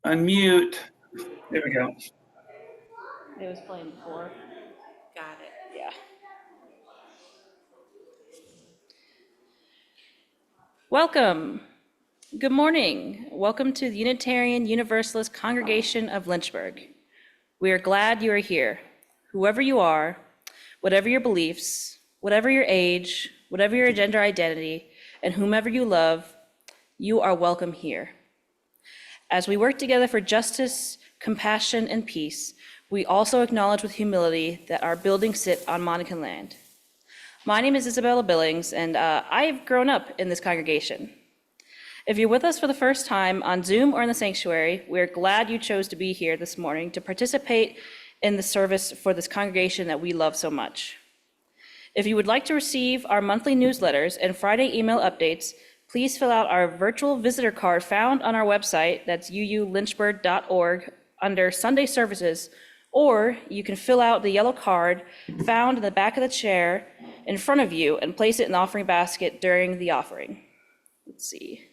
Unmute. There we go. It was playing before. Got it. Yeah. Welcome. Good morning. Welcome to the Unitarian Universalist Congregation of Lynchburg. We are glad you are here. Whoever you are, whatever your beliefs, whatever your age, whatever your gender identity, and whomever you love, you are welcome here. As we work together for justice, compassion, and peace, we also acknowledge with humility that our buildings sit on Monacan land. My name is Isabella Billings, and I've grown up in this congregation. If you're with us for the first time on Zoom or in the sanctuary, we're glad you chose to be here this morning to participate in the service for this congregation that we love so much. If you would like to receive our monthly newsletters and Friday email updates, please fill out our virtual visitor card found on our website, that's uulynchburg.org, under Sunday services, or you can fill out the yellow card found in the back of the chair in front of you and place it in the offering basket during the offering. Let's see.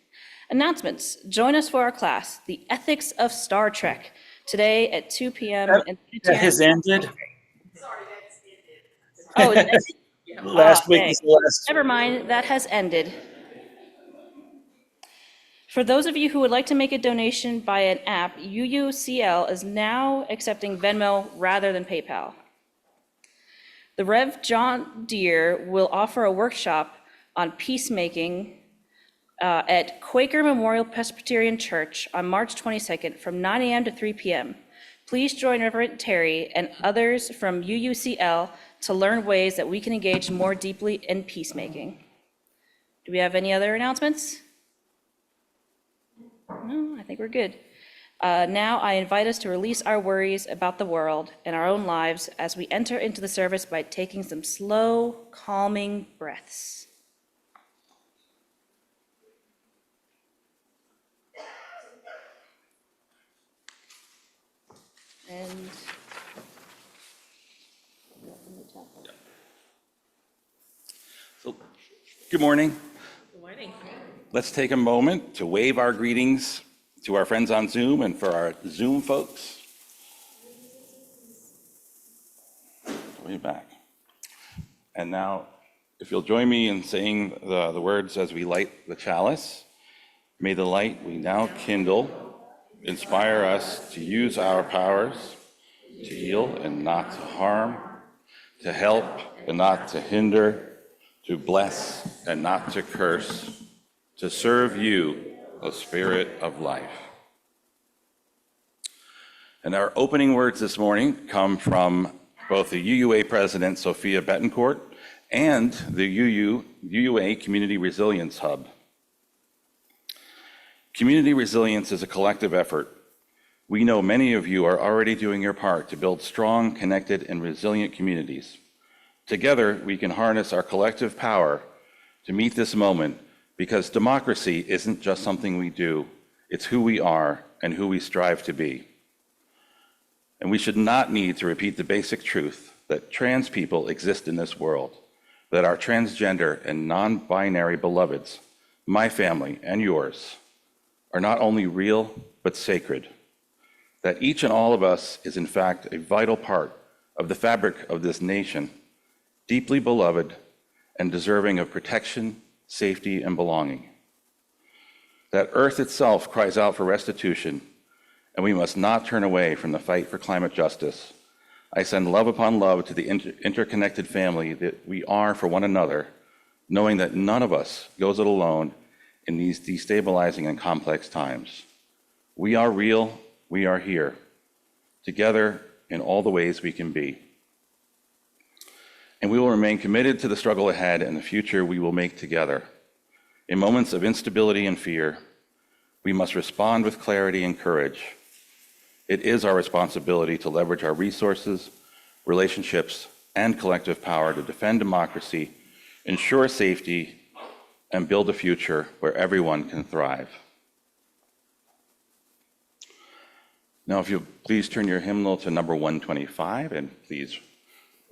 Announcements. Join us for our class, The Ethics of Star Trek, today at 2 p.m. That has ended. Oh, it ended? Last week was the last. Never mind, that has ended. For those of you who would like to make a donation by an app, UUCL is now accepting Venmo rather than PayPal. The Rev. John Deere will offer a workshop on peacemaking at Quaker Memorial Presbyterian Church on March 22nd from 9 a.m. to 3 p.m. Please join Reverend Terry and others from UUCL to learn ways that we can engage more deeply in peacemaking. Do we have any other announcements? No, I think we're good. Now I invite us to release our worries about the world and our own lives as we enter into the service by taking some slow, calming breaths. And So, good morning. Good morning. Let's take a moment to wave our greetings to our friends on Zoom and for our Zoom folks. Way back. And now, if you'll join me in saying the words as we light the chalice. May the light we now kindle inspire us to use our powers to heal and not to harm, to help and not to hinder, to bless and not to curse, to serve you, the Spirit of life. And our opening words this morning come from both the UUA President, Sophia Betancourt, and the UUA Community Resilience Hub. Community resilience is a collective effort. We know many of you are already doing your part to build strong, connected, and resilient communities. Together, we can harness our collective power to meet this moment, because democracy isn't just something we do, it's who we are and who we strive to be. And we should not need to repeat the basic truth that trans people exist in this world, that our transgender and non-binary beloveds, my family and yours, are not only real, but sacred. That each and all of us is in fact a vital part of the fabric of this nation, deeply beloved and deserving of protection, safety, and belonging. That Earth itself cries out for restitution, and we must not turn away from the fight for climate justice. I send love upon love to the interconnected family that we are for one another, knowing that none of us goes it alone in these destabilizing and complex times. We are real, we are here, together in all the ways we can be. And we will remain committed to the struggle ahead and the future we will make together. In moments of instability and fear, we must respond with clarity and courage. It is our responsibility to leverage our resources, relationships, and collective power to defend democracy, ensure safety, and build a future where everyone can thrive. Now, if you'll please turn your hymnal to number 125, and please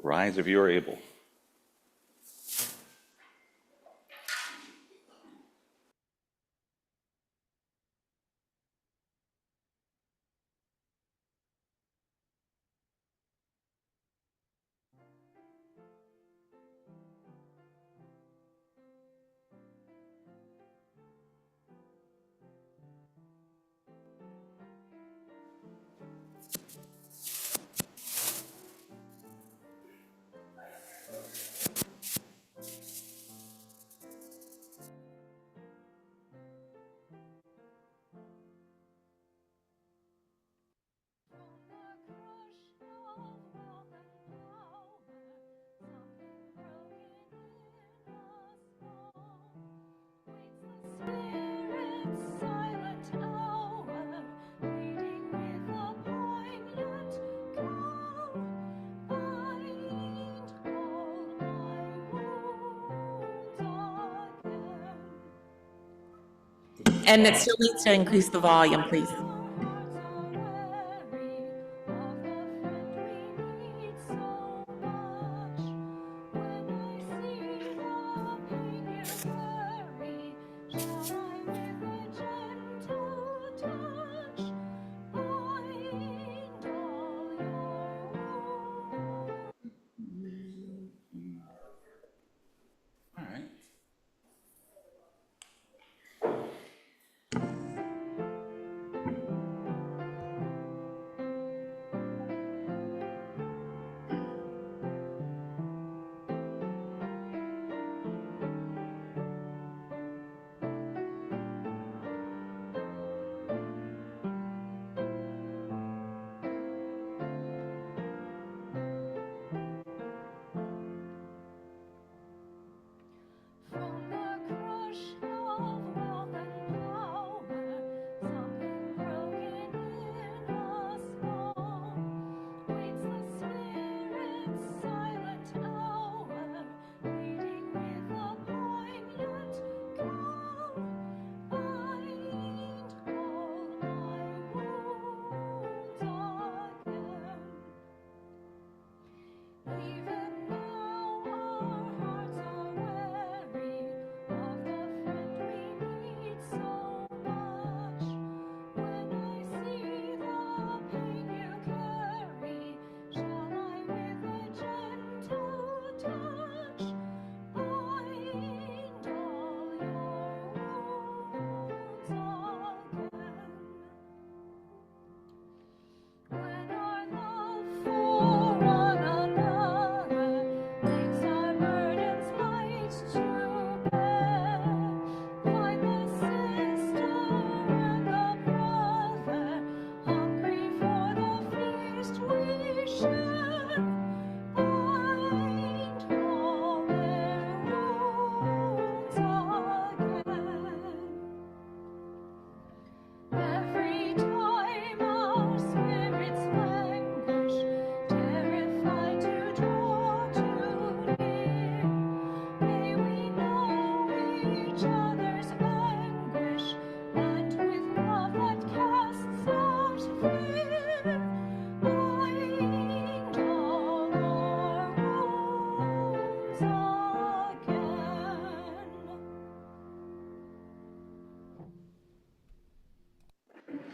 rise if you are able. And it still needs to increase the volume, please. All right. each other's anguish, and with love that casts out fear, bind all our wounds again.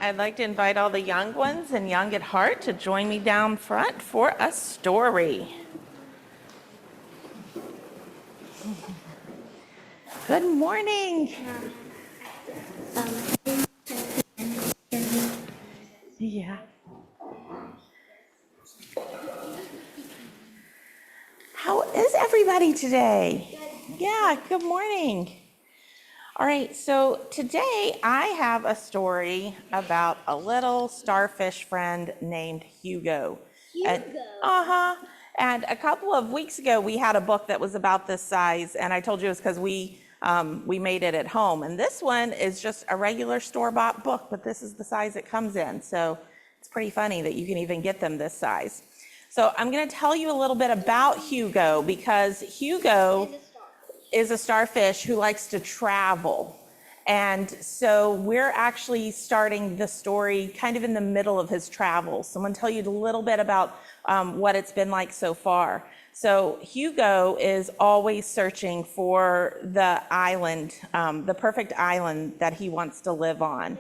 I'd like to invite all the young ones and young at heart to join me down front for a story. Good morning. Yeah. How is everybody today? Yeah, good morning. All right, so today I have a story about a little starfish friend named Hugo. And a couple of weeks ago, we had a book that was about this size, and I told you it was because we made it at home. And this one is just a regular store-bought book, but this is the size it comes in. So it's pretty funny that you can even get them this size. So I'm going to tell you a little bit about Hugo, because Hugo is a starfish who likes to travel. And so we're actually starting the story kind of in the middle of his travels. So I'm going to tell you a little bit about what it's been like so far. So Hugo is always searching for the island, the perfect island that he wants to live on.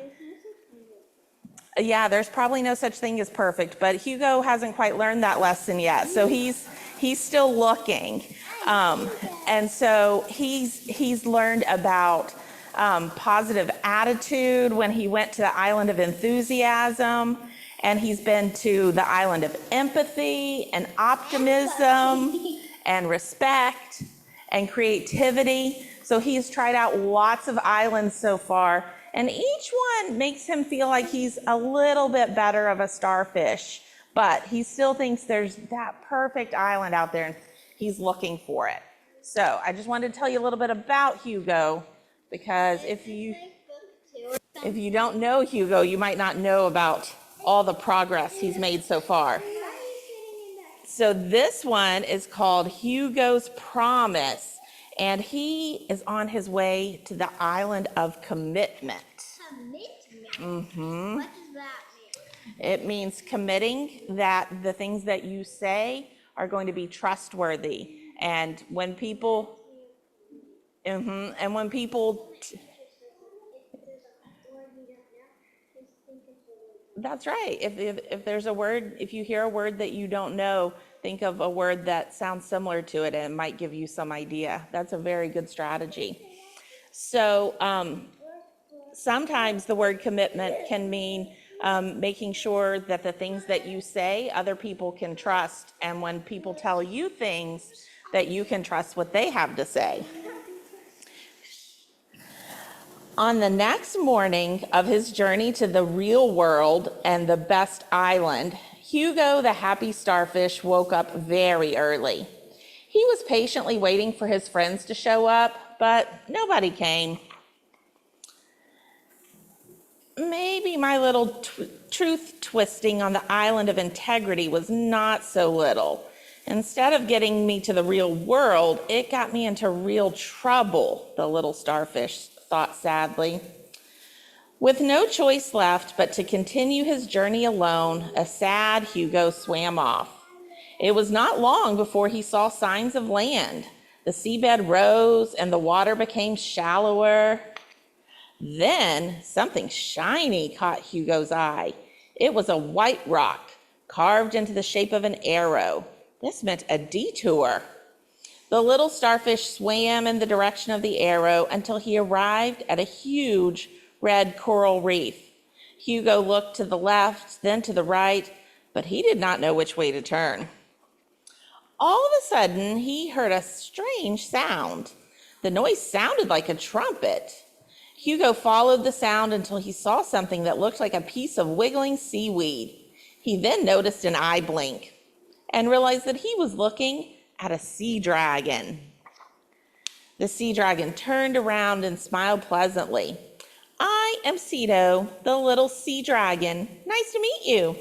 Yeah, there's probably no such thing as perfect, but Hugo hasn't quite learned that lesson yet. So he's still looking. And so he's learned about positive attitude when he went to the island of enthusiasm, and he's been to the island of empathy and optimism and respect and creativity. So he's tried out lots of islands so far, and each one makes him feel like he's a little bit better of a starfish, but he still thinks there's that perfect island out there, and he's looking for it. So I just wanted to tell you a little bit about Hugo, because if you don't know Hugo, you might not know about all the progress he's made so far. So this one is called Hugo's Promise, and he is on his way to the island of commitment. Commitment? What does that mean? It means committing that the things that you say are going to be trustworthy. And when people, that's right. If there's a word, if you hear a word that you don't know, think of a word that sounds similar to it, and it might give you some idea. That's a very good strategy. So sometimes the word commitment can mean making sure that the things that you say other people can trust, and when people tell you things, that you can trust what they have to say. On the next morning of his journey to the real world and the best island, Hugo the happy starfish woke up very early. He was patiently waiting for his friends to show up, but nobody came. Maybe my little truth twisting on the island of integrity was not so little. Instead of getting me to the real world, it got me into real trouble, the little starfish thought sadly. With no choice left but to continue his journey alone, a sad Hugo swam off. It was not long before he saw signs of land. The seabed rose and the water became shallower. Then something shiny caught Hugo's eye. It was a white rock carved into the shape of an arrow. This meant a detour. The little starfish swam in the direction of the arrow until he arrived at a huge red coral reef. Hugo looked to the left, then to the right, but he did not know which way to turn. All of a sudden, he heard a strange sound. The noise sounded like a trumpet. Hugo followed the sound until he saw something that looked like a piece of wiggling seaweed. He then noticed an eye blink and realized that he was looking at a sea dragon. The sea dragon turned around and smiled pleasantly. "I am Cedo, the little sea dragon. Nice to meet you."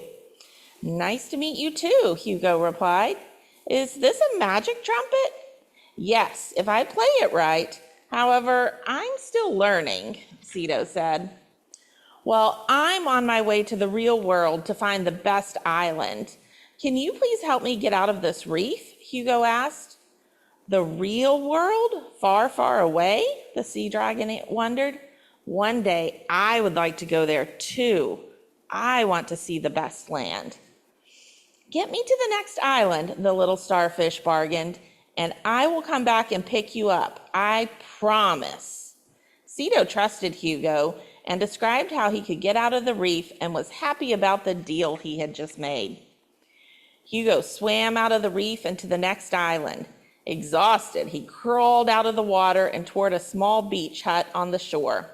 "Nice to meet you too," Hugo replied. "Is this a magic trumpet?" "Yes, if I play it right. However, I'm still learning, Cito said. Well, I'm on my way to the real world to find the best island. Can you please help me get out of this reef? Hugo asked. The real world? Far, far away? The sea dragon wondered. One day I would like to go there too. I want to see the best land. Get me to the next island, the little starfish bargained, and I will come back and pick you up. I promise. Cito trusted Hugo and described how he could get out of the reef and was happy about the deal he had just made. Hugo swam out of the reef and to the next island. Exhausted, he crawled out of the water and toward a small beach hut on the shore.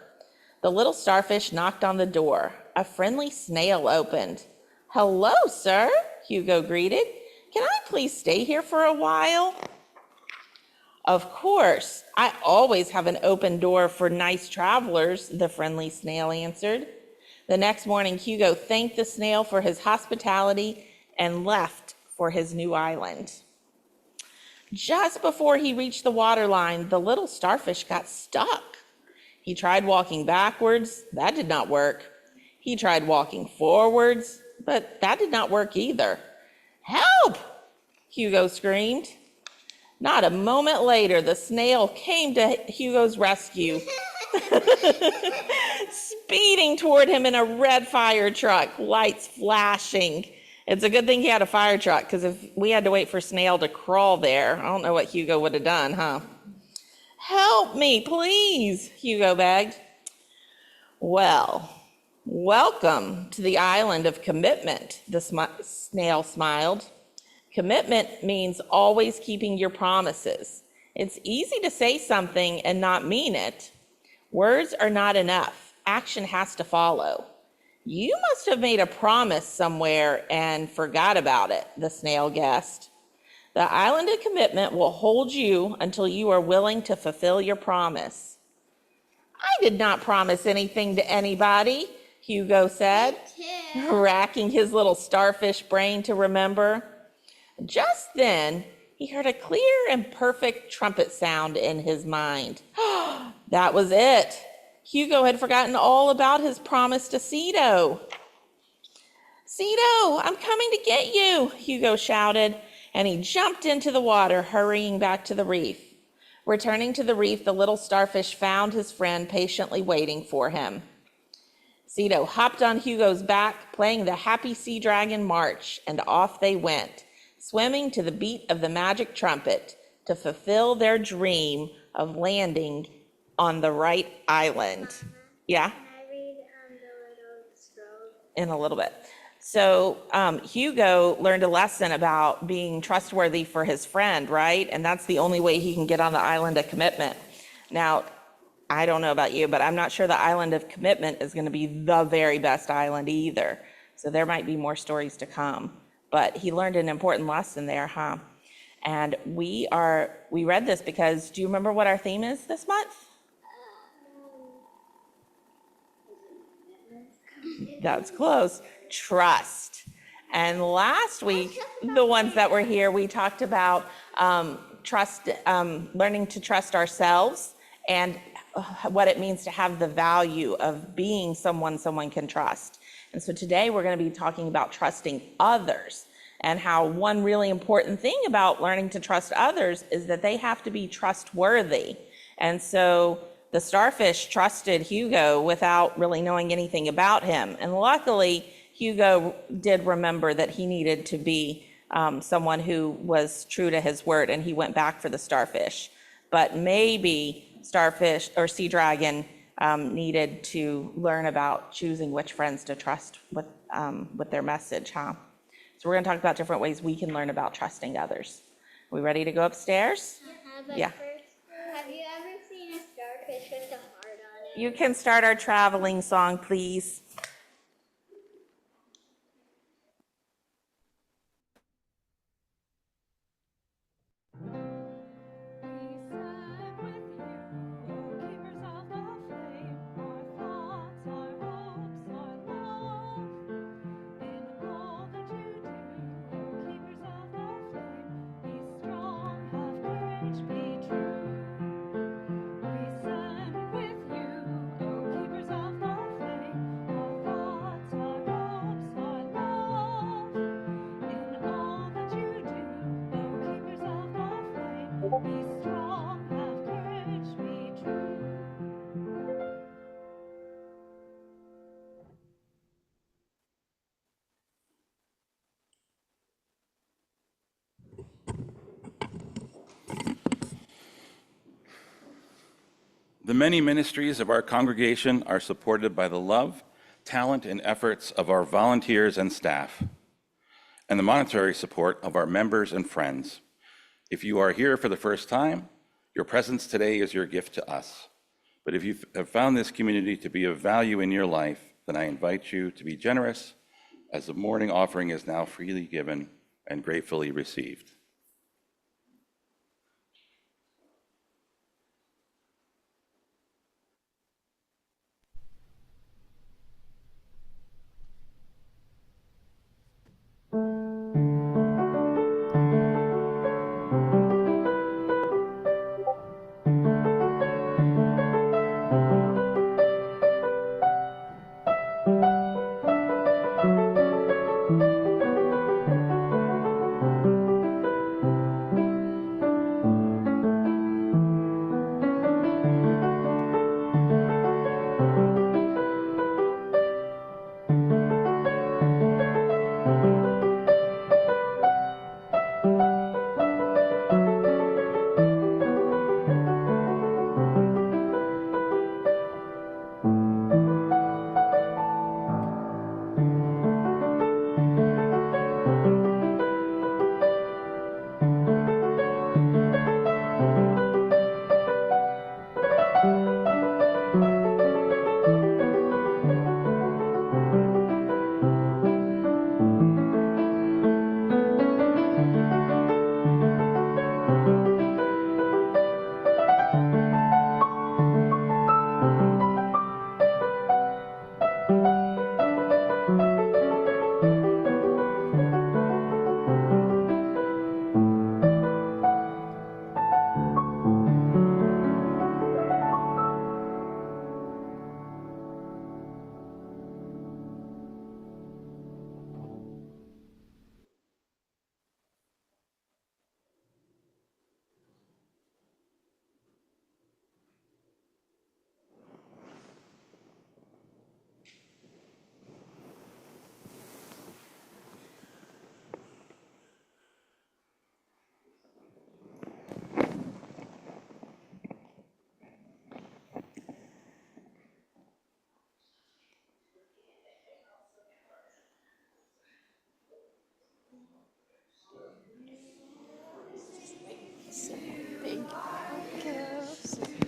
The little starfish knocked on the door. A friendly snail opened. Hello, sir, Hugo greeted. Can I please stay here for a while? Of course, I always have an open door for nice travelers, the friendly snail answered. The next morning, Hugo thanked the snail for his hospitality and left for his new island. Just before he reached the waterline, the little starfish got stuck. He tried walking backwards. That did not work. He tried walking forwards, but that did not work either. Help! Hugo screamed. Not a moment later, the snail came to Hugo's rescue, speeding toward him in a red fire truck, lights flashing. It's a good thing he had a fire truck, because if we had to wait for Snail to crawl there, I don't know what Hugo would have done, huh? Help me, please, Hugo begged. Well, welcome to the island of commitment, the snail smiled. Commitment means always keeping your promises. It's easy to say something and not mean it. Words are not enough. Action has to follow. You must have made a promise somewhere and forgot about it, the snail guessed. The island of commitment will hold you until you are willing to fulfill your promise. I did not promise anything to anybody, Hugo said, racking his little starfish brain to remember. Just then, he heard a clear and perfect trumpet sound in his mind. That was it. Hugo had forgotten all about his promise to Cito. Cito, I'm coming to get you, Hugo shouted, and he jumped into the water, hurrying back to the reef. Returning to the reef, the little starfish found his friend patiently waiting for him. Cito hopped on Hugo's back, playing the Happy Sea Dragon March, and off they went, swimming to the beat of the magic trumpet to fulfill their dream of landing on the right island. Yeah? Can I read the little scroll? In a little bit. So Hugo learned a lesson about being trustworthy for his friend, right? And that's the only way he can get on the island of commitment. Now, I don't know about you, but I'm not sure the island of commitment is going to be the very best island either. So there might be more stories to come. But he learned an important lesson there, huh? And we read this because, do you remember what our theme is this month? That's close. Trust. And last week, the ones that were here, we talked about trust, learning to trust ourselves and what it means to have the value of being someone can trust. And so today we're going to be talking about trusting others and how one really important thing about learning to trust others is that they have to be trustworthy. And so the starfish trusted Hugo without really knowing anything about him. And luckily, Hugo did remember that he needed to be someone who was true to his word, and he went back for the starfish. But maybe starfish or sea dragon needed to learn about choosing which friends to trust with their message, huh? So we're going to talk about different ways we can learn about trusting others. Are we ready to go upstairs? But Yeah. first, have you ever seen a starfish with a heart on it? You can start our traveling song, please. Be strong, have courage, be true. We Be strong, have courage, be true. The many ministries of our congregation are supported by the love, talent, and efforts of our volunteers and staff, and the monetary support of our members and friends. If you are here for the first time, your presence today is your gift to us. But if you have found this community to be of value in your life, then I invite you to be generous, as the morning offering is now freely given and gratefully received.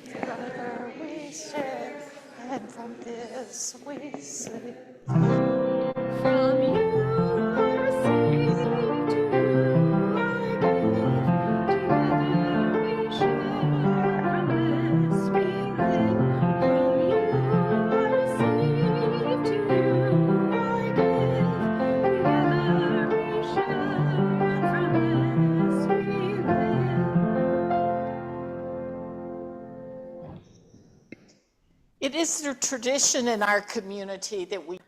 Together we share, and from this we say. From you I receive, to you I give. Together we share, from this we live. From you I receive, to you I give. Together we share, and from this we live. It is the tradition in our community that we,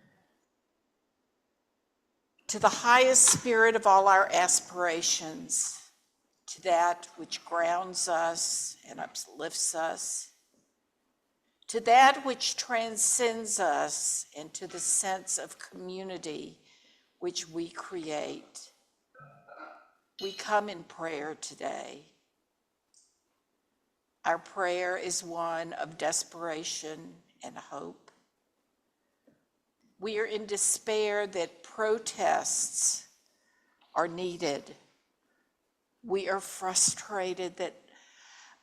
to the highest spirit of all our aspirations, to that which grounds us and uplifts us, to that which transcends us, and to the sense of community which we create. We come in prayer today. Our prayer is one of desperation and hope. We are in despair that protests are needed. We are frustrated that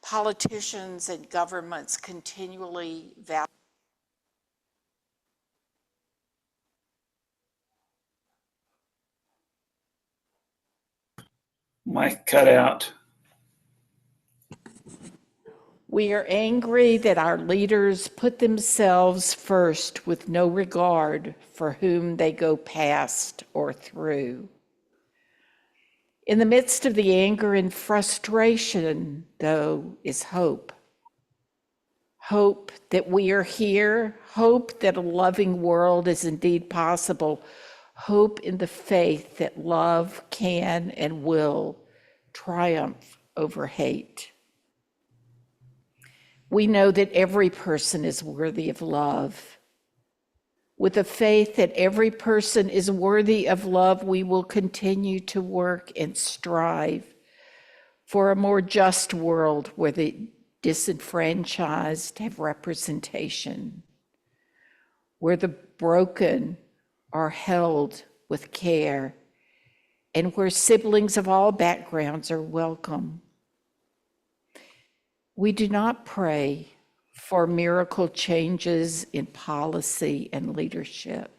politicians and governments continually value. Mic cut out. We are angry that our leaders put themselves first with no regard for whom they go past or through. In the midst of the anger and frustration, though, is hope. Hope that we are here, hope that a loving world is indeed possible, hope in the faith that love can and will triumph over hate. We know that every person is worthy of love. With the faith that every person is worthy of love, we will continue to work and strive for a more just world where the disenfranchised have representation, where the broken are held with care, and where siblings of all backgrounds are welcome. We do not pray for miracle changes in policy and leadership.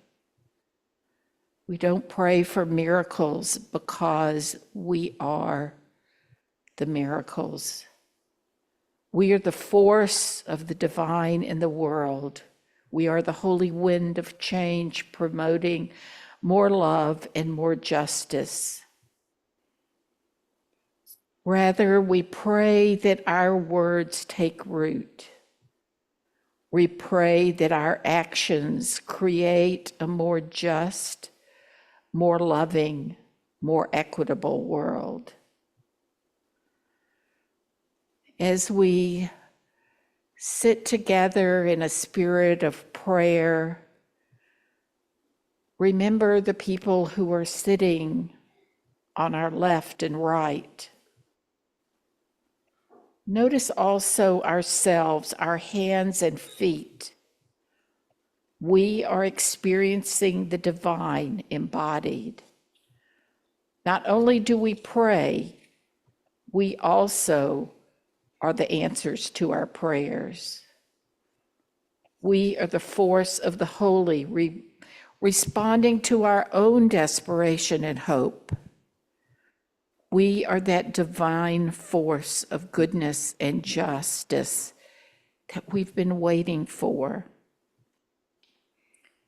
We don't pray for miracles because we are the miracles. We are the force of the divine in the world. We are the holy wind of change, promoting more love and more justice. Rather, we pray that our words take root. We pray that our actions create a more just, more loving, more equitable world. As we sit together in a spirit of prayer, remember the people who are sitting on our left and right. Notice also ourselves, our hands and feet. We are experiencing the divine embodied. Not only do we pray, we also are the answers to our prayers. We are the force of the holy, responding to our own desperation and hope. We are that divine force of goodness and justice that we've been waiting for.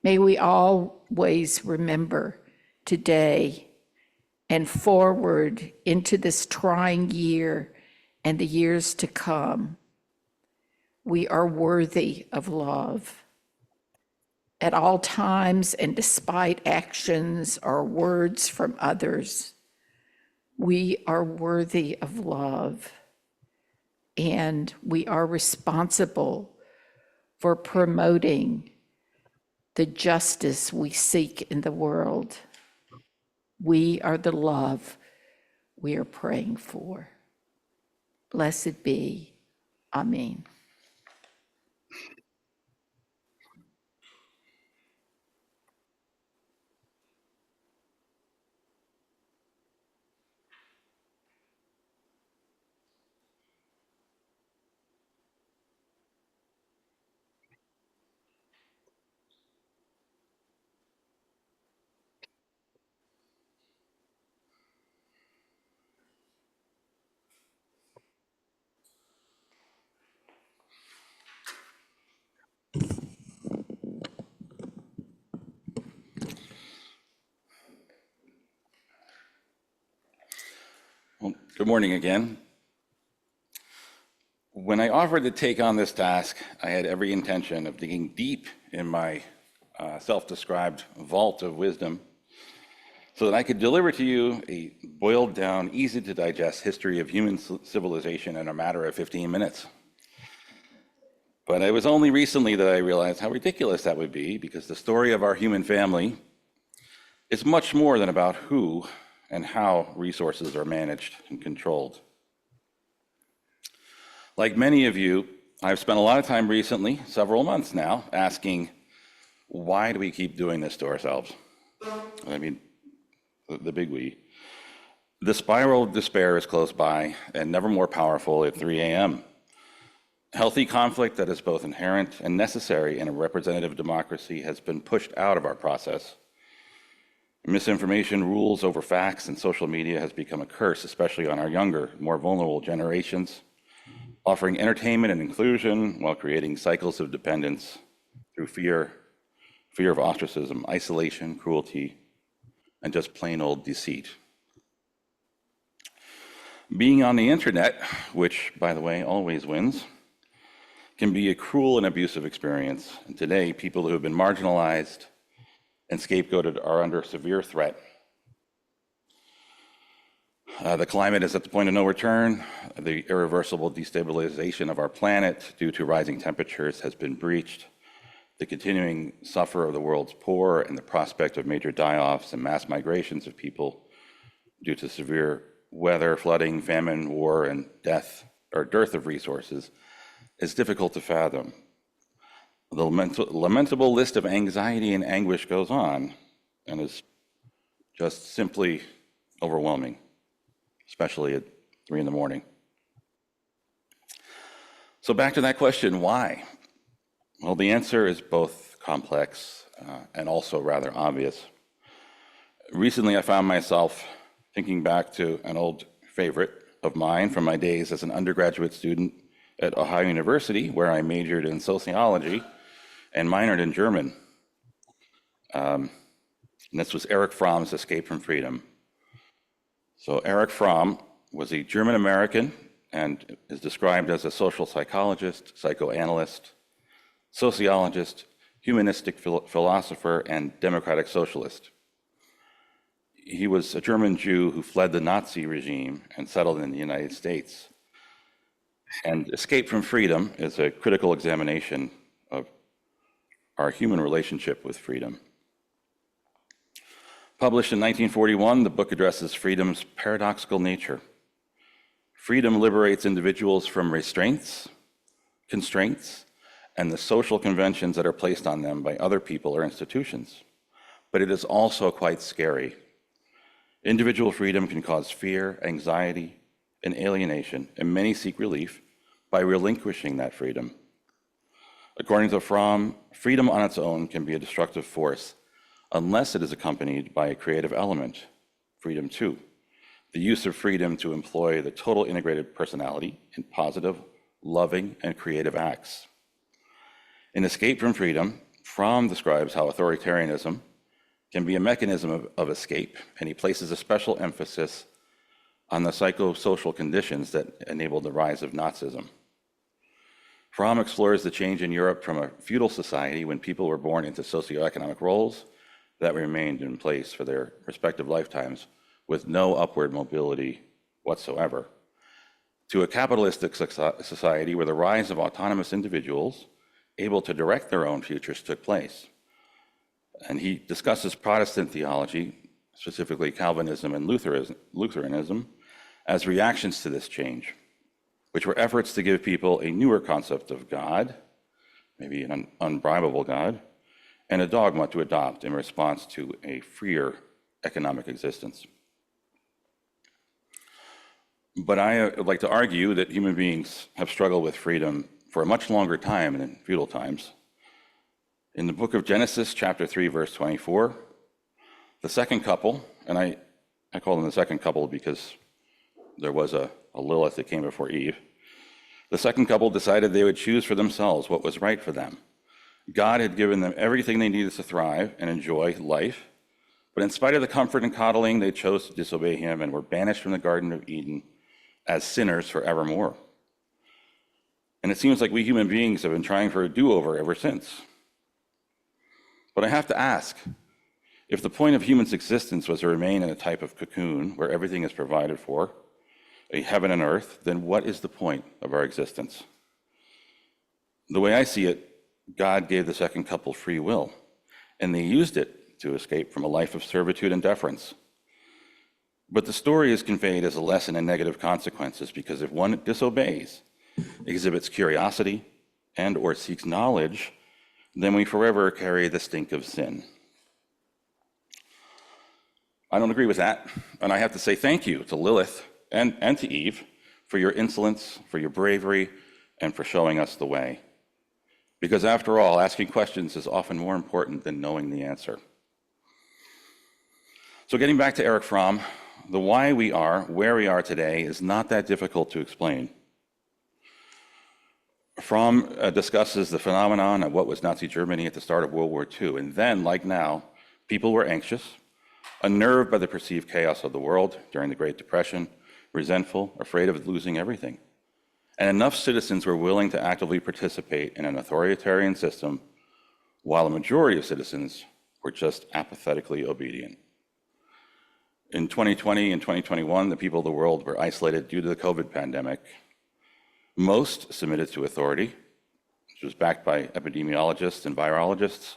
May we always remember today and forward into this trying year and the years to come, we are worthy of love. At all times and despite actions or words from others, we are worthy of love, and we are responsible for promoting the justice we seek in the world. We are the love we are praying for. Blessed be. Amen. Well, good morning again. When I offered to take on this task, I had every intention of digging deep in my self-described vault of wisdom so that I could deliver to you a boiled down, easy to digest history of human civilization in a matter of 15 minutes. But it was only recently that I realized how ridiculous that would be, because the story of our human family is much more than about who and how resources are managed and controlled. Like many of you, I've spent a lot of time recently, several months now, asking, why do we keep doing this to ourselves? I mean, the big we. The spiral of despair is close by and never more powerful at 3 a.m. Healthy conflict that is both inherent and necessary in a representative democracy has been pushed out of our process. Misinformation rules over facts, and social media has become a curse, especially on our younger, more vulnerable generations, offering entertainment and inclusion while creating cycles of dependence through fear of ostracism, isolation, cruelty, and just plain old deceit. Being on the internet, which, by the way, always wins, can be a cruel and abusive experience. And today, people who have been marginalized and scapegoated are under severe threat. The climate is at the point of no return. The irreversible destabilization of our planet due to rising temperatures has been breached. The continuing suffer of the world's poor and the prospect of major die-offs and mass migrations of people due to severe weather, flooding, famine, war, and death or dearth of resources is difficult to fathom. The lamentable list of anxiety and anguish goes on and is just simply overwhelming, especially at 3 in the morning. So back to that question, why? Well, the answer is both complex and also rather obvious. Recently, I found myself thinking back to an old favorite of mine from my days as an undergraduate student at Ohio University, where I majored in sociology and minored in German. And this was Erich Fromm's Escape from Freedom. So Erich Fromm was a German American and is described as a social psychologist, psychoanalyst, sociologist, humanistic philosopher, and democratic socialist. He was a German Jew who fled the Nazi regime and settled in the United States. And Escape from Freedom is a critical examination of our human relationship with freedom. Published in 1941, the book addresses freedom's paradoxical nature. Freedom liberates individuals from restraints, constraints, and the social conventions that are placed on them by other people or institutions. But it is also quite scary. Individual freedom can cause fear, anxiety, and alienation, and many seek relief by relinquishing that freedom. According to Fromm, freedom on its own can be a destructive force unless it is accompanied by a creative element, freedom too, the use of freedom to employ the total integrated personality in positive, loving, and creative acts. In Escape from Freedom, Fromm describes how authoritarianism can be a mechanism of escape, and he places a special emphasis on the psychosocial conditions that enabled the rise of Nazism. Fromm explores the change in Europe from a feudal society when people were born into socioeconomic roles that remained in place for their respective lifetimes with no upward mobility whatsoever, to a capitalistic society where the rise of autonomous individuals able to direct their own futures took place. And he discusses Protestant theology, specifically Calvinism and Lutheranism, as reactions to this change, which were efforts to give people a newer concept of God, maybe an unbribable God, and a dogma to adopt in response to a freer economic existence. But I would like to argue that human beings have struggled with freedom for a much longer time than feudal times. In the book of Genesis, chapter 3, verse 24, the second couple, and I call them the second couple because there was a Lilith that came before Eve. The second couple decided they would choose for themselves what was right for them. God had given them everything they needed to thrive and enjoy life, but in spite of the comfort and coddling, they chose to disobey him and were banished from the Garden of Eden as sinners forevermore. And it seems like we human beings have been trying for a do-over ever since. But I have to ask, if the point of human's existence was to remain in a type of cocoon where everything is provided for, a heaven and earth, then what is the point of our existence? The way I see it, God gave the second couple free will, and they used it to escape from a life of servitude and deference. But the story is conveyed as a lesson in negative consequences, because if one disobeys, exhibits curiosity, and or seeks knowledge, then we forever carry the stink of sin. I don't agree with that, and I have to say thank you to Lilith and to Eve for your insolence, for your bravery, and for showing us the way. Because after all, asking questions is often more important than knowing the answer. So getting back to Erich Fromm, the why we are where we are today is not that difficult to explain. Fromm discusses the phenomenon of what was Nazi Germany at the start of World War II. And then, like now, people were anxious, unnerved by the perceived chaos of the world during the Great Depression, resentful, afraid of losing everything. And enough citizens were willing to actively participate in an authoritarian system, while a majority of citizens were just apathetically obedient. In 2020 and 2021, the people of the world were isolated due to the COVID pandemic. Most submitted to authority, which was backed by epidemiologists and virologists.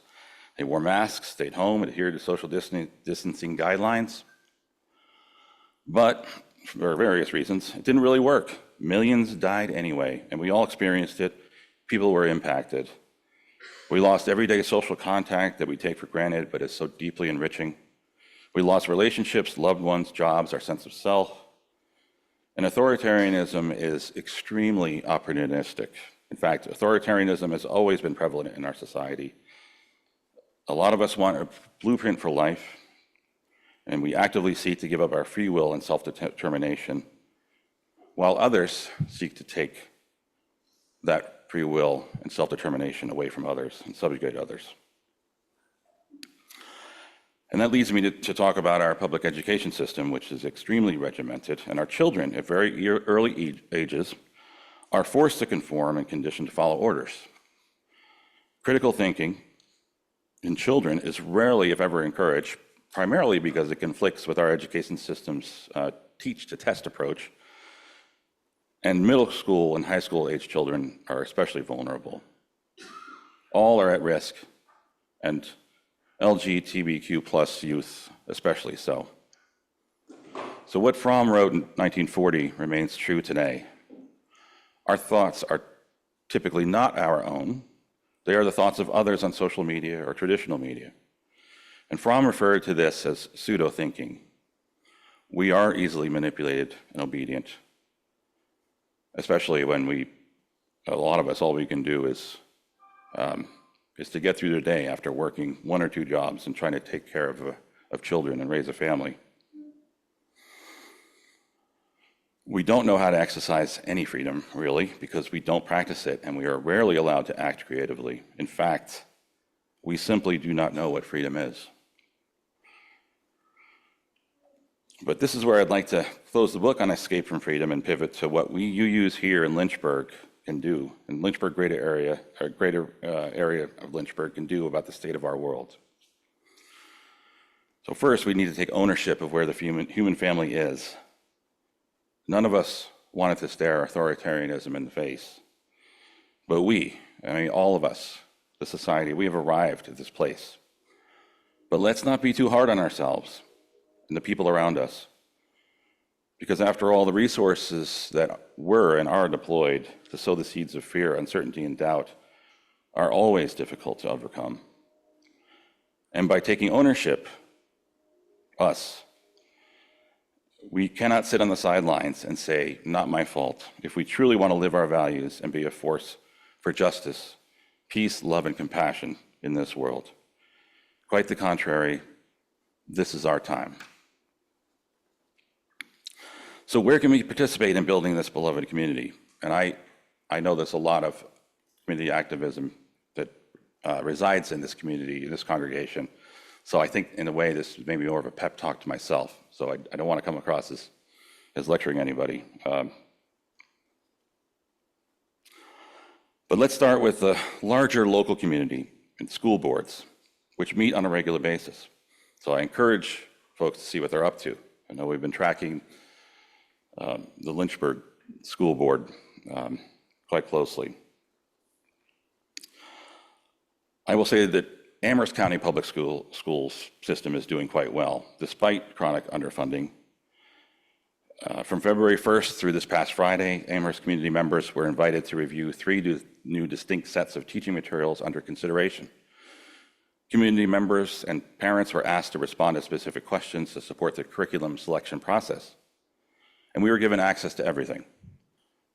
They wore masks, stayed home, adhered to social distancing guidelines. But for various reasons, it didn't really work. Millions died anyway, and we all experienced it. People were impacted. We lost everyday social contact that we take for granted, but is so deeply enriching. We lost relationships, loved ones, jobs, our sense of self. And authoritarianism is extremely opportunistic. In fact, authoritarianism has always been prevalent in our society. A lot of us want a blueprint for life, and we actively seek to give up our free will and self-determination, while others seek to take that free will and self-determination away from others and subjugate others. And that leads me to talk about our public education system, which is extremely regimented, and our children at very early ages are forced to conform and conditioned to follow orders. Critical thinking in children is rarely, if ever, encouraged, primarily because it conflicts with our education system's teach-to-test approach, and middle school and high school age children are especially vulnerable. All are at risk, and LGBTQ plus youth especially so. So what Fromm wrote in 1940 remains true today. Our thoughts are typically not our own. They are the thoughts of others on social media or traditional media. And Fromm referred to this as pseudo-thinking. We are easily manipulated and obedient, especially when a lot of us, all we can do is to get through the day after working 1 or 2 jobs and trying to take care of children and raise a family. We don't know how to exercise any freedom, really, because we don't practice it, and we are rarely allowed to act creatively. In fact, we simply do not know what freedom is. But this is where I'd like to close the book on escape from freedom and pivot to what you use here in Lynchburg can do, in Lynchburg greater area of Lynchburg can do about the state of our world. So first, we need to take ownership of where the human family is. None of us wanted to stare authoritarianism in the face, but all of us, the society, we have arrived at this place. But let's not be too hard on ourselves and the people around us, because after all, the resources that were and are deployed to sow the seeds of fear, uncertainty, and doubt are always difficult to overcome. And by taking ownership, we cannot sit on the sidelines and say, not my fault, if we truly want to live our values and be a force for justice, peace, love, and compassion in this world. Quite the contrary, this is our time. So where can we participate in building this beloved community? And I know there's a lot of community activism that resides in this community, in this congregation. So I think, in a way, this is maybe more of a pep talk to myself. So I don't want to come across as lecturing anybody. But let's start with the larger local community and school boards, which meet on a regular basis. So I encourage folks to see what they're up to. I know we've been tracking the Lynchburg School Board quite closely. I will say that Amherst County Public Schools system is doing quite well, despite chronic underfunding. From February 1st through this past Friday, Amherst community members were invited to review 3 new distinct sets of teaching materials under consideration. Community members and parents were asked to respond to specific questions to support the curriculum selection process. And we were given access to everything.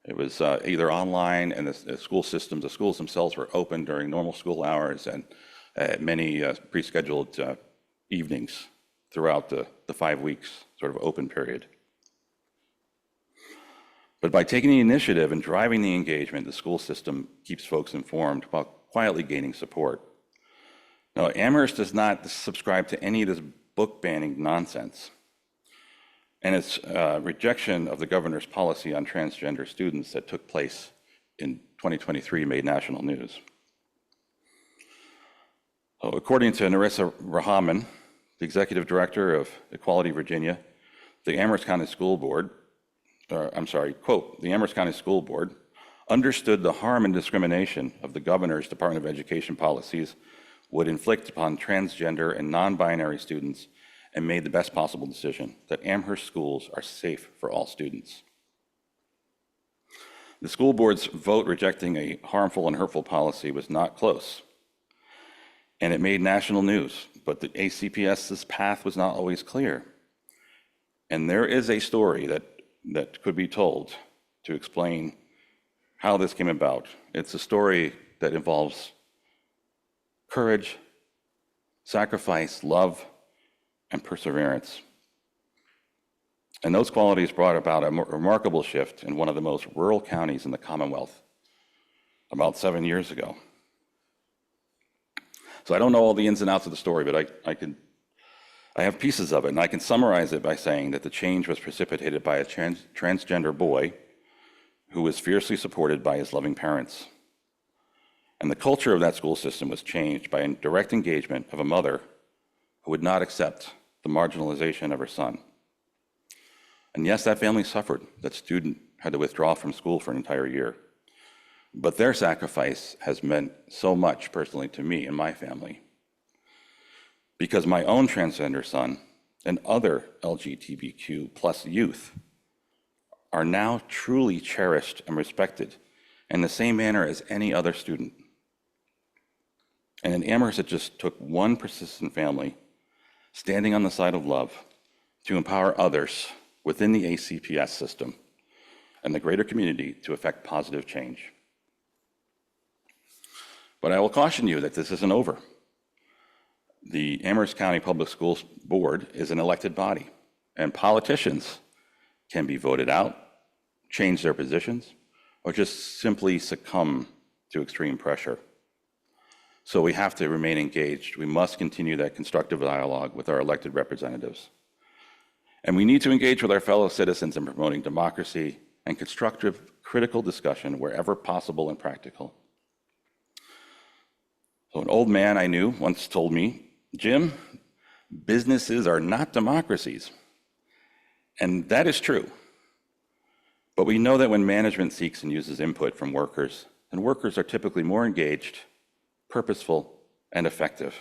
It was either online, and the schools themselves were open during normal school hours, and many pre-scheduled evenings throughout the 5 weeks sort of open period. But by taking the initiative and driving the engagement, the school system keeps folks informed while quietly gaining support. Now, Amherst does not subscribe to any of this book banning nonsense. And its rejection of the governor's policy on transgender students that took place in 2023 made national news. So according to Narissa Rahman, the executive director of Equality Virginia, the Amherst County School Board, quote, the Amherst County School Board understood the harm and discrimination of the governor's Department of Education policies would inflict upon transgender and non-binary students and made the best possible decision that Amherst schools are safe for all students. The school board's vote rejecting a harmful and hurtful policy was not close, and it made national news, but the ACPS's path was not always clear. And there is a story that could be told to explain how this came about. It's a story that involves courage, sacrifice, love, and perseverance. And those qualities brought about a remarkable shift in one of the most rural counties in the Commonwealth about 7 years ago. So I don't know all the ins and outs of the story, but I have pieces of it, and I can summarize it by saying that the change was precipitated by a transgender boy who was fiercely supported by his loving parents. And the culture of that school system was changed by a direct engagement of a mother who would not accept the marginalization of her son. And yes, that family suffered. That student had to withdraw from school for an entire year. But their sacrifice has meant so much personally to me and my family. Because my own transgender son and other LGBTQ plus youth are now truly cherished and respected in the same manner as any other student. And in Amherst, it just took one persistent family standing on the side of love to empower others within the ACPS system and the greater community to effect positive change. But I will caution you that this isn't over. The Amherst County Public Schools Board is an elected body, and politicians can be voted out, change their positions, or just simply succumb to extreme pressure. So we have to remain engaged. We must continue that constructive dialogue with our elected representatives. And we need to engage with our fellow citizens in promoting democracy and constructive, critical discussion wherever possible and practical. So an old man I knew once told me, Jim, businesses are not democracies. And that is true. But we know that when management seeks and uses input from workers, then workers are typically more engaged, purposeful, and effective.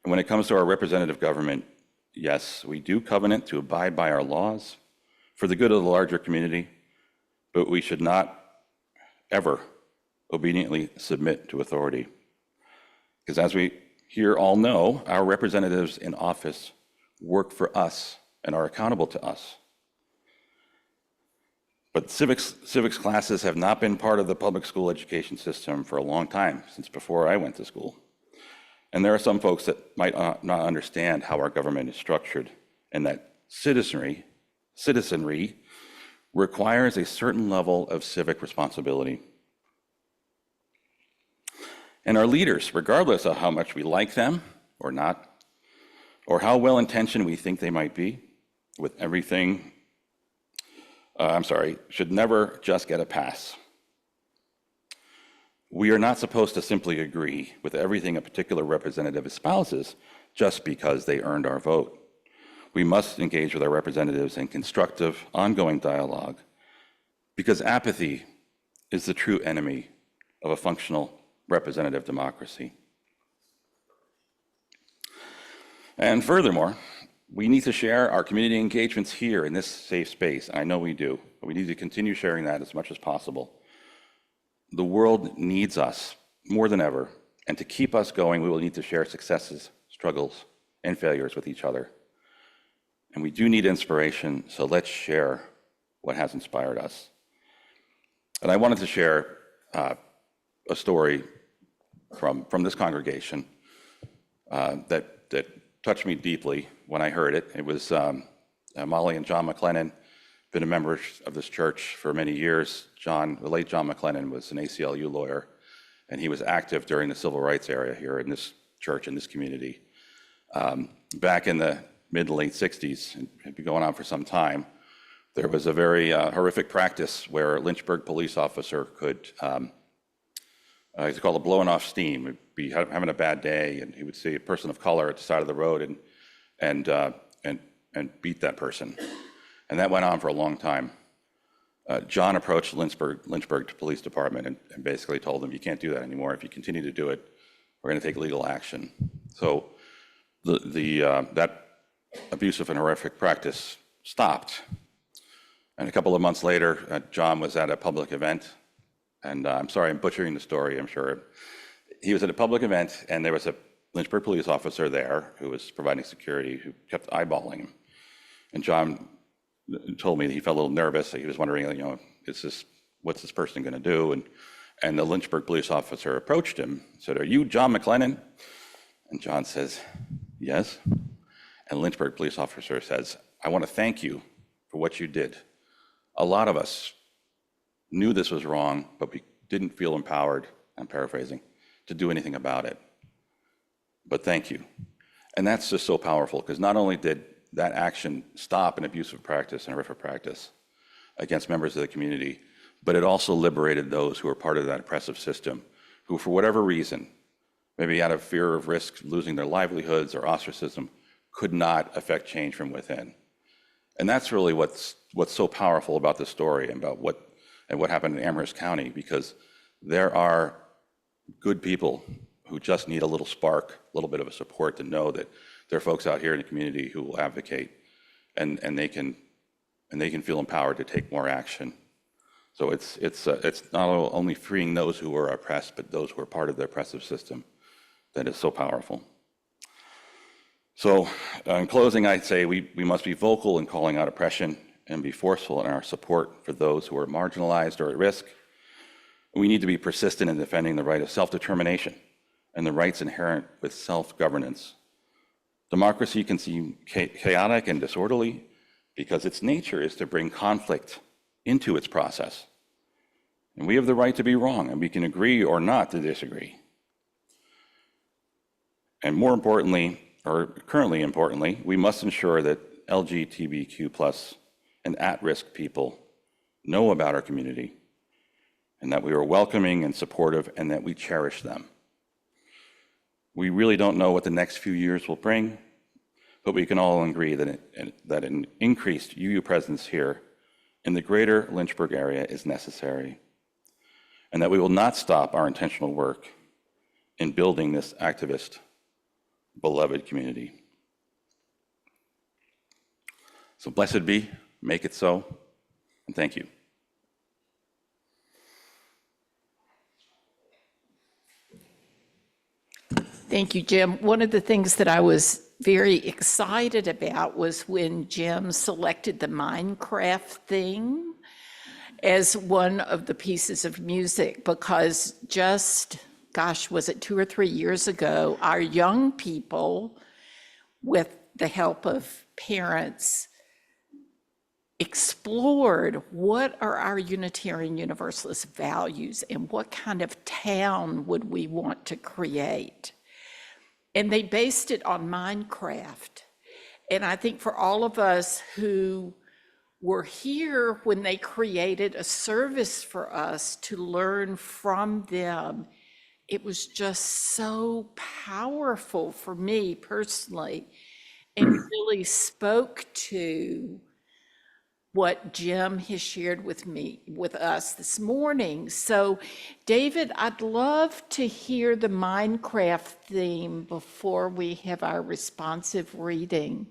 And when it comes to our representative government, yes, we do covenant to abide by our laws for the good of the larger community, but we should not ever obediently submit to authority. Because as we here all know, our representatives in office work for us and are accountable to us. But civics classes have not been part of the public school education system for a long time, since before I went to school. And there are some folks that might not understand how our government is structured, and that citizenry requires a certain level of civic responsibility. And our leaders, regardless of how much we like them or not, or how well-intentioned we think they might be with everything, should never just get a pass. We are not supposed to simply agree with everything a particular representative espouses just because they earned our vote. We must engage with our representatives in constructive, ongoing dialogue, because apathy is the true enemy of a functional representative democracy. And furthermore, we need to share our community engagements here in this safe space. I know we do, but we need to continue sharing that as much as possible. The world needs us more than ever, and to keep us going, we will need to share successes, struggles, and failures with each other. And we do need inspiration, so let's share what has inspired us. And I wanted to share a story from this congregation that touched me deeply when I heard it. It was Molly and John McLennan, been a member of this church for many years. The late John McLennan was an ACLU lawyer, and he was active during the civil rights era here in this church, in this community. Back in the mid to late 60s, and had been going on for some time, there was a very horrific practice where a Lynchburg police officer could, it's called a blowing off steam. He'd be having a bad day, and he would see a person of color at the side of the road, and and, uh, and, and beat that person. And that went on for a long time. John approached Lynchburg Police Department and basically told them, you can't do that anymore. If you continue to do it, we're going to take legal action. So that abusive and horrific practice stopped. And a couple of months later, John was at a public event. And I'm sorry, I'm butchering the story, I'm sure. He was at a public event, and there was a Lynchburg police officer there who was providing security who kept eyeballing him. And John told me that he felt a little nervous. He was wondering, what's this person going to do? And the Lynchburg police officer approached him, said, "Are you John McLennan?" And John says, "Yes." And the Lynchburg police officer says, "I want to thank you for what you did. A lot of us knew this was wrong, but we didn't feel empowered," I'm paraphrasing, "to do anything about it. But thank you." And that's just so powerful, because not only did that action stop an abusive practice and horrific practice against members of the community, but it also liberated those who were part of that oppressive system, who for whatever reason, maybe out of fear of risk, losing their livelihoods or ostracism, could not affect change from within. And that's really what's so powerful about this story and about what happened in Amherst County, because there are good people who just need a little spark, a little bit of a support to know that there are folks out here in the community who will advocate, and they can feel empowered to take more action. So it's not only freeing those who are oppressed, but those who are part of the oppressive system that is so powerful. So in closing, I'd say we must be vocal in calling out oppression and be forceful in our support for those who are marginalized or at risk. We need to be persistent in defending the right of self-determination and the rights inherent with self-governance. Democracy can seem chaotic and disorderly because its nature is to bring conflict into its process. And we have the right to be wrong, and we can agree or not to disagree. And more importantly, or currently importantly, we must ensure that LGBTQ+ and at-risk people know about our community, and that we are welcoming and supportive, and that we cherish them. We really don't know what the next few years will bring, but we can all agree that an increased UU presence here in the greater Lynchburg area is necessary, and that we will not stop our intentional work in building this activist, beloved community. So blessed be, make it so, and thank you. Thank you, Jim. One of the things that I was very excited about was when Jim selected the Minecraft theme as one of the pieces of music, because just, gosh, was it 2 or 3 years ago, our young people, with the help of parents, explored what are our Unitarian Universalist values and what kind of town would we want to create. And they based it on Minecraft. And I think for all of us who were here when they created a service for us to learn from them, it was just so powerful for me personally, and really spoke to what Jim has shared with us this morning. So, David, I'd love to hear the Minecraft theme before we have our responsive reading.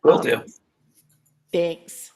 Will do. Thanks.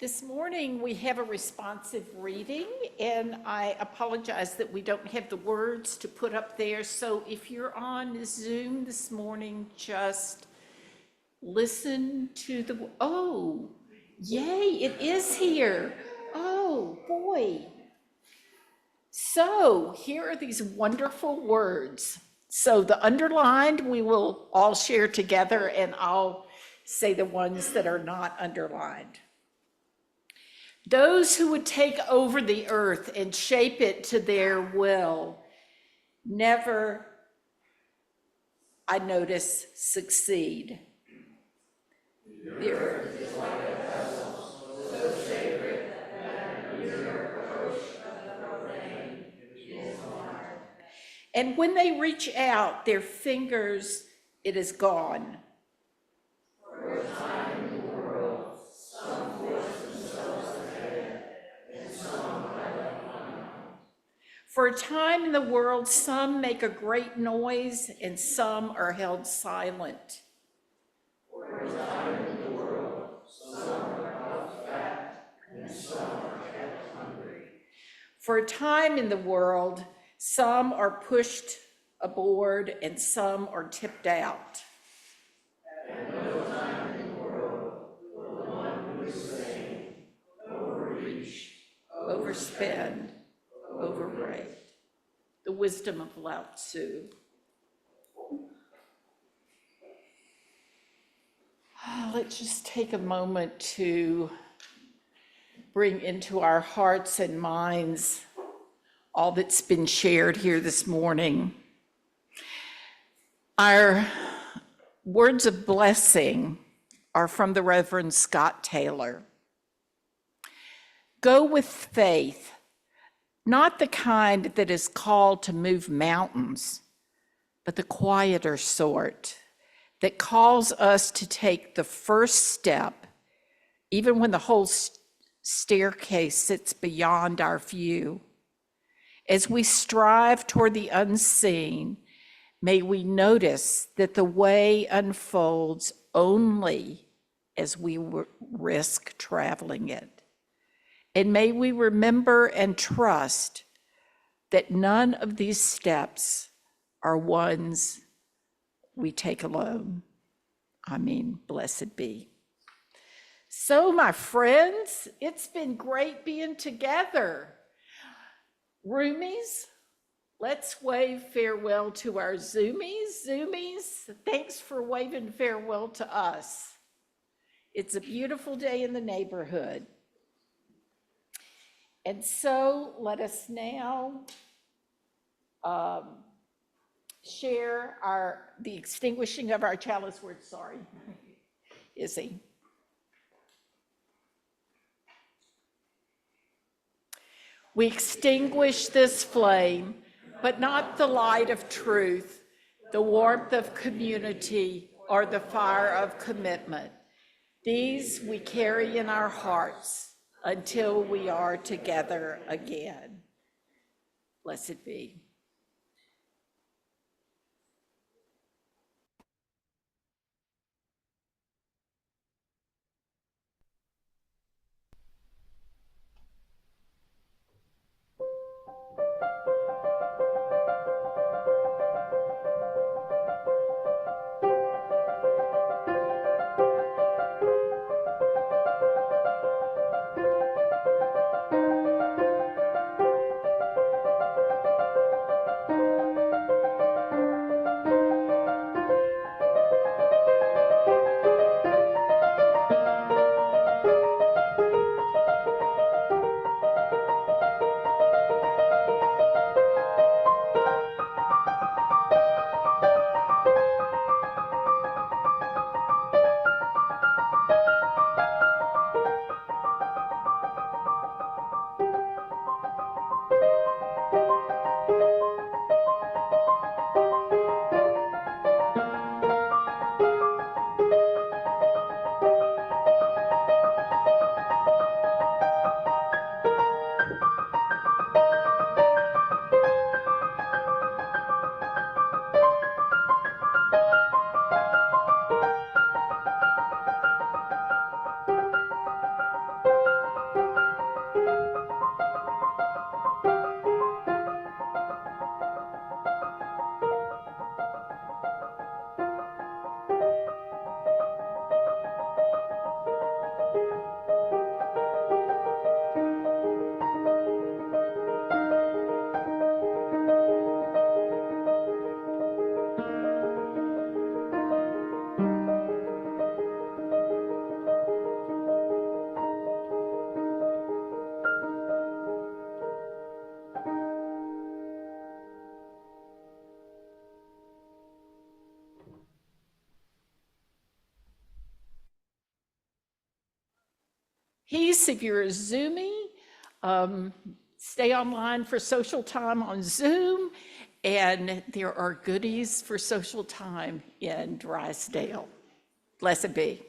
This morning, we have a responsive reading, and I apologize that we don't have the words to put up there. So if you're on Zoom this morning, just listen to the, oh, yay, it is here. Oh, boy. So here are these wonderful words. So the underlined, we will all share together, and I'll say the ones that are not underlined. Those who would take over the earth and shape it to their will never, I notice, succeed. The earth is like a vessel, so sacred that your approach of the profane is marred. And when they reach out their fingers, it is gone. For a time in the world, some force themselves ahead, and some are left behind. For a time in the world, some make a great noise, and some are held silent. For a time in the world, some are puffed fat, and some are kept hungry. For a time in the world, some are pushed aboard, and some are tipped out. At no time in the world will the one who is saying, overreach, overspend, overrate. The wisdom of Lao Tzu. Let's just take a moment to bring into our hearts and minds all that's been shared here this morning. Our words of blessing are from the Reverend Scott Taylor. Go with faith, not the kind that is called to move mountains, but the quieter sort that calls us to take the first step, even when the whole staircase sits beyond our view. As we strive toward the unseen, may we notice that the way unfolds only as we risk traveling it. And may we remember and trust that none of these steps are ones we take alone. I mean, blessed be. So, my friends, it's been great being together. Roomies, let's wave farewell to our Zoomies. Zoomies, thanks for waving farewell to us. It's a beautiful day in the neighborhood. And so let us now share the extinguishing of our chalice word. Sorry, Izzy. We extinguish this flame, but not the light of truth, the warmth of community, or the fire of commitment. These we carry in our hearts until we are together again. Blessed be. Peace if you're Zooming. Stay online for social time on Zoom. And there are goodies for social time in Drysdale. Blessed be.